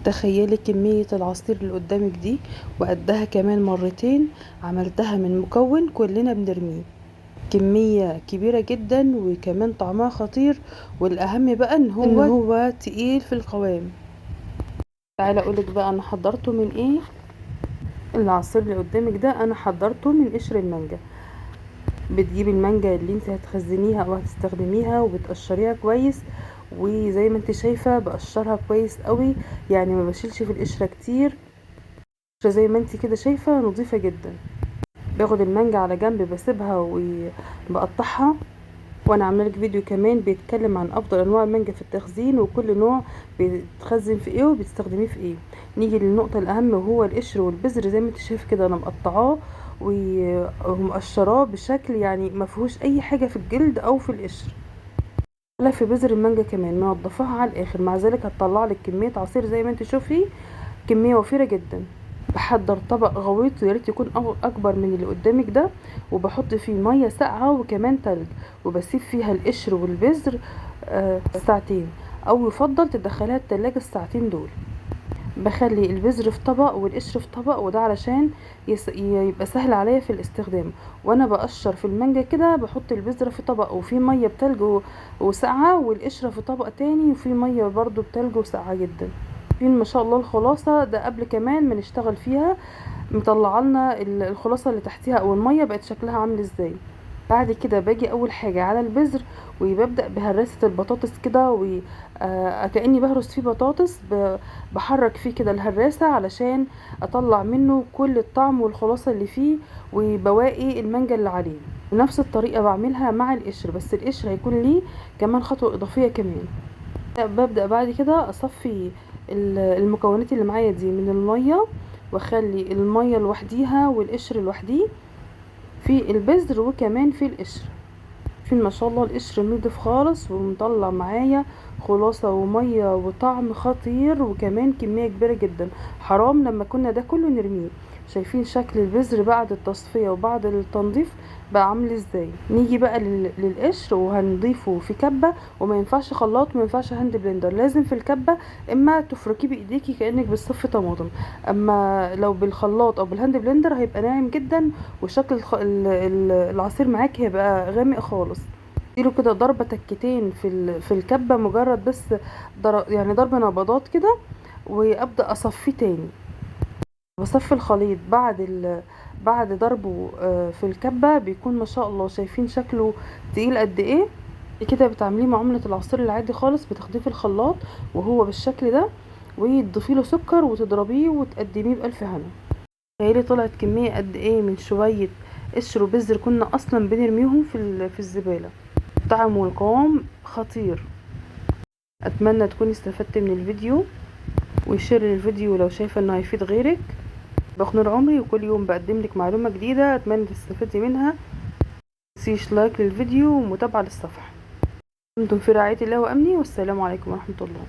تخيلي كمية العصير اللي قدامك دي وقدها كمان مرتين، عملتها من مكون كلنا بنرميه. كمية كبيرة جدا وكمان طعمها خطير، والأهم بقى ان هو تقيل في القوام. تعالى اقولك بقى انا حضرته من ايه. العصير اللي قدامك ده انا حضرته من قشر المانجا. بتجيبي المانجا اللي انت هتخزنيها او هتستخدميها وبتقشريها كويس، وزي ما انت شايفة بقشرها كويس قوي، يعني ما بشيلش في القشرة كتير. زي ما انت كده شايفة نظيفة جدا. باخد المانجا على جنب بسيبها وبقطعها، وانا عامله لك فيديو كمان بيتكلم عن افضل انواع المانجا في التخزين، وكل نوع بيتخزن في ايه وبتستخدميه في ايه. نيجي للنقطه الاهم وهو القشر والبذر. زي ما انت شايف كده انا مقطعاه ومقشراه بشكل يعني ما فيهوش اي حاجه في الجلد او في القشر ولا في بذر المانجا، كمان منضفاها على الاخر. مع ذلك هتطلع لك كميه عصير زي ما انت شوفي، كميه وفيره جدا. بحضر طبق غويط وياريت يكون اكبر من اللي قدامك ده، وبحط فيه ميه ساقعه وكمان تلج، وبسيب فيها القشر والبذر ساعتين، او يفضل تدخلها التلاجة الساعتين دول. بخلي البذر في طبق والقشر في طبق، وده علشان يبقى سهل عليا في الاستخدام. وانا بقشر في المانجا كده بحط البذرة في طبق وفي ميه بتلج وساقعه، والقشرة في طبق تاني وفي ميه برضو بتلج وساقعه جدا. ما شاء الله الخلاصة ده قبل كمان ما نشتغل فيها مطلعه لنا الخلاصة اللي تحتيها او المية بقت شكلها عامل ازاي. بعد كده باجي اول حاجة على البذر، وببدأ بهرسة البطاطس كده، وكأني بهرس فيه بطاطس، بحرك فيه كده الهراسة علشان اطلع منه كل الطعم والخلاصة اللي فيه وبواقي المانجا اللي عليه. بنفس الطريقة بعملها مع القشر، بس القشر هيكون ليه كمان خطوة اضافية كمان. ببدأ بعد كده اصفي المكونات اللي معايا دي من المية، واخلي المية لوحديها والقشر لوحديه في البذر وكمان في القشر. ما شاء الله القشر نضيف خالص ومطلع معايا خلاصة ومية وطعم خطير، وكمان كمية كبيرة جدا. حرام لما كنا ده كله نرميه. شايفين شكل البذر بعد التصفية وبعد التنظيف بقى عامل ازاي. نيجي بقى للقشر وهنضيفه في كبة، وما ينفعش خلاط وما ينفعش هاند بلندر، لازم في الكبة. اما تفركيه بايديكي كأنك بتصفي طماطم، اما لو بالخلاط او بالهاند بلندر هيبقى ناعم جدا، وشكل العصير معاك هيبقى غامق خالص. اديله كده ضربة تكتين في الكبة، مجرد بس يعني ضرب نبضات كده، وابدأ اصفيه تاني. بصفي الخليط بعد ضربه في الكبة بيكون ما شاء الله. شايفين شكله تقيل قد ايه. كده بتعمليه معاملة العصير العادي خالص، بتاخديه في الخلاط وهو بالشكل ده، وتضيفي له سكر وتضربيه وتقدميه بألف هنا. تخيلي طلعت كمية قد ايه من شوية قشر وبذر كنا اصلا بنرميهم في الزبالة. طعم والقوام خطير. اتمنى تكوني استفدت من الفيديو، وشير الفيديو لو شايفه انه هيفيد غيرك. بخنور عمري، وكل يوم بقدم لك معلومه جديده اتمنى تستفدي منها. متنسيش لايك للفيديو ومتابعه للصفحه. دمتم في رعايه الله وامنه، والسلام عليكم ورحمه الله.